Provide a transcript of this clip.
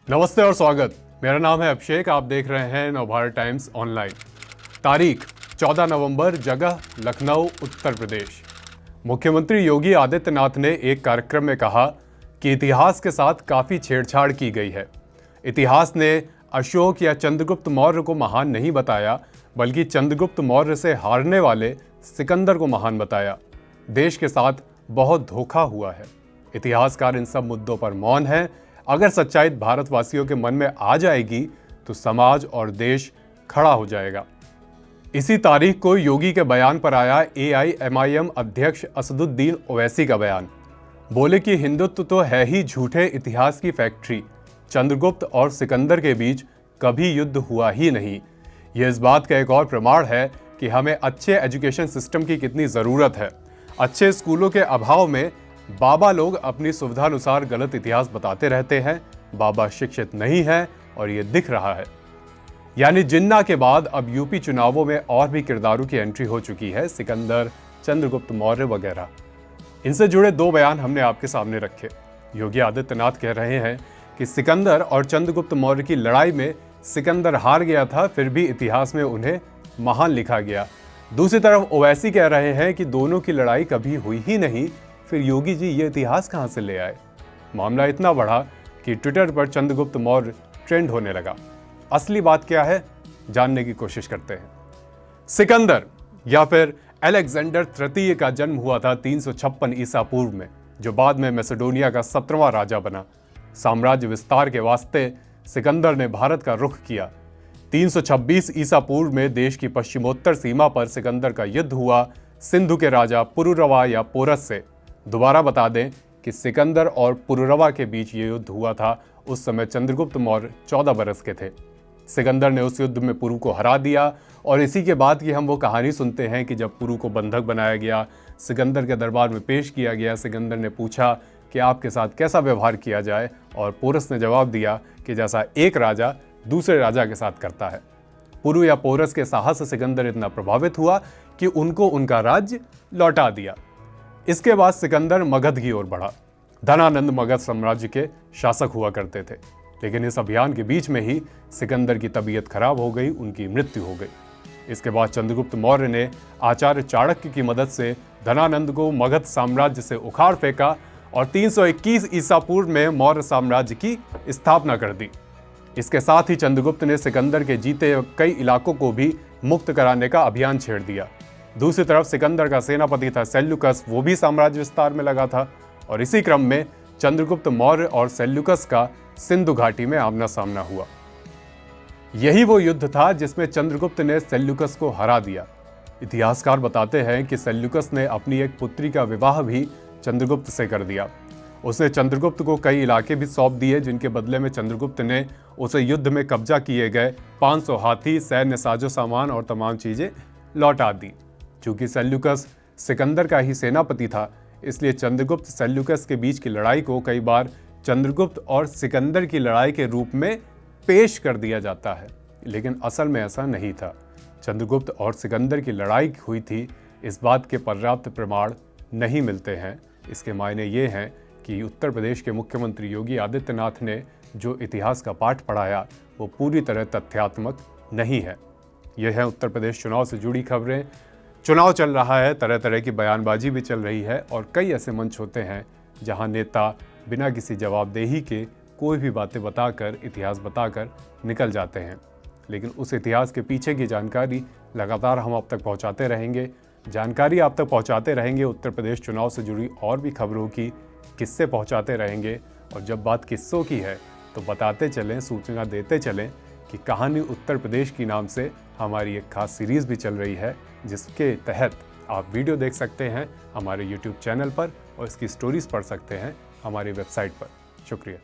नमस्ते और स्वागत। मेरा नाम है अभिषेक। आप देख रहे हैं नवभारत टाइम्स ऑनलाइन। तारीख 14 नवंबर, जगह लखनऊ, उत्तर प्रदेश। मुख्यमंत्री योगी आदित्यनाथ ने एक कार्यक्रम में कहा कि इतिहास के साथ काफ़ी छेड़छाड़ की गई है। इतिहास ने अशोक या चंद्रगुप्त मौर्य को महान नहीं बताया, बल्कि चंद्रगुप्त मौर्य से हारने वाले सिकंदर को महान बताया। देश के साथ बहुत धोखा हुआ है। इतिहासकार इन सब मुद्दों पर मौन है। अगर सच्चाई भारतवासियों के मन में आ जाएगी तो समाज और देश खड़ा हो जाएगा। इसी तारीख को योगी के बयान पर आया AIMIM अध्यक्ष असदुद्दीन ओवैसी का बयान। बोले कि हिंदुत्व तो है ही झूठे इतिहास की फैक्ट्री। चंद्रगुप्त और सिकंदर के बीच कभी युद्ध हुआ ही नहीं। यह इस बात का एक और प्रमाण है कि हमें अच्छे एजुकेशन सिस्टम की कितनी ज़रूरत है। अच्छे स्कूलों के अभाव में बाबा लोग अपनी सुविधानुसार गलत इतिहास बताते रहते हैं। बाबा शिक्षित नहीं है और ये दिख रहा है। यानी जिन्ना के बाद अब यूपी चुनावों में और भी किरदारों की एंट्री हो चुकी है, सिकंदर, चंद्रगुप्त मौर्य वगैरह। इनसे जुड़े दो बयान हमने आपके सामने रखे। योगी आदित्यनाथ कह रहे हैं कि सिकंदर और चंद्रगुप्त मौर्य की लड़ाई में सिकंदर हार गया था, फिर भी इतिहास में उन्हें महान लिखा गया। दूसरी तरफ ओवैसी कह रहे हैं कि दोनों की लड़ाई कभी हुई ही नहीं, फिर योगी जी ये इतिहास कहां से ले आए। मामला इतना बढ़ा कि ट्विटर पर चंद्रगुप्त मौर्य ट्रेंड होने लगा। असली बात क्या है, जानने की कोशिश करते हैं। सिकंदर या फिर अलेक्जेंडर तृतीय का जन्म हुआ था 356 ईसा पूर्व में, जो बाद में मैसेडोनिया का 17वां राजा बना। साम्राज्य विस्तार के वास्ते सिकंदर ने भारत का रुख किया। 326 ईसा पूर्व में देश की पश्चिमोत्तर सीमा पर सिकंदर का युद्ध हुआ सिंधु के राजा पुरुरवा या पोरस से। दोबारा बता दें कि सिकंदर और पुरुरवा के बीच ये युद्ध हुआ था। उस समय चंद्रगुप्त मौर्य 14 बरस के थे। सिकंदर ने उस युद्ध में पुरु को हरा दिया और इसी के बाद की हम वो कहानी सुनते हैं कि जब पुरु को बंधक बनाया गया, सिकंदर के दरबार में पेश किया गया। सिकंदर ने पूछा कि आपके साथ कैसा व्यवहार किया जाए, और पोरस ने जवाब दिया कि जैसा एक राजा दूसरे राजा के साथ करता है। पुरु या पोरस के साहस से सिकंदर इतना प्रभावित हुआ कि उनको उनका राज्य लौटा दिया। इसके बाद सिकंदर मगध की ओर बढ़ा। धनानंद मगध साम्राज्य के शासक हुआ करते थे, लेकिन इस अभियान के बीच में ही सिकंदर की तबीयत खराब हो गई, उनकी मृत्यु हो गई। इसके बाद चंद्रगुप्त मौर्य ने आचार्य चाणक्य की मदद से धनानंद को मगध साम्राज्य से उखाड़ फेंका और 321 ईसा पूर्व में मौर्य साम्राज्य की स्थापना कर दी। इसके साथ ही चंद्रगुप्त ने सिकंदर के जीते कई इलाकों को भी मुक्त कराने का अभियान छेड़ दिया। दूसरी तरफ सिकंदर का सेनापति था सेल्यूकस, वो भी साम्राज्य विस्तार में लगा था, और इसी क्रम में चंद्रगुप्त मौर्य और सेल्यूकस का सिंधु घाटी में आमना सामना हुआ। यही वो युद्ध था जिसमें चंद्रगुप्त ने सेल्यूकस को हरा दिया। इतिहासकार बताते हैं कि सेल्यूकस ने अपनी एक पुत्री का विवाह भी चंद्रगुप्त से कर दिया। उसने चंद्रगुप्त को कई इलाके भी सौंप दिए, जिनके बदले में चंद्रगुप्त ने उसे युद्ध में कब्जा किए गए 500 हाथी, सैन्य साजो सामान और तमाम चीजें लौटा दी। चूंकि सेल्यूकस सिकंदर का ही सेनापति था, इसलिए चंद्रगुप्त सेल्यूकस के बीच की लड़ाई को कई बार चंद्रगुप्त और सिकंदर की लड़ाई के रूप में पेश कर दिया जाता है, लेकिन असल में ऐसा नहीं था। चंद्रगुप्त और सिकंदर की लड़ाई हुई थी, इस बात के पर्याप्त प्रमाण नहीं मिलते हैं। इसके मायने ये हैं कि उत्तर प्रदेश के मुख्यमंत्री योगी आदित्यनाथ ने जो इतिहास का पाठ पढ़ाया वो पूरी तरह तथ्यात्मक नहीं है। यह है उत्तर प्रदेश चुनाव से जुड़ी खबरें। चुनाव चल रहा है, तरह तरह की बयानबाजी भी चल रही है, और कई ऐसे मंच होते हैं जहां नेता बिना किसी जवाबदेही के कोई भी बातें बताकर, इतिहास बताकर निकल जाते हैं। लेकिन उस इतिहास के पीछे की जानकारी लगातार हम आप तक पहुंचाते रहेंगे। जानकारी आप तक पहुंचाते रहेंगे। उत्तर प्रदेश चुनाव से जुड़ी और भी खबरों की किस्से पहुंचाते रहेंगे। और जब बात किस्सों की है तो बताते चलें, सूचना देते चलें कि कहानी उत्तर प्रदेश की नाम से हमारी एक खास सीरीज़ भी चल रही है, जिसके तहत आप वीडियो देख सकते हैं हमारे YouTube चैनल पर और इसकी स्टोरीज पढ़ सकते हैं हमारी वेबसाइट पर। शुक्रिया।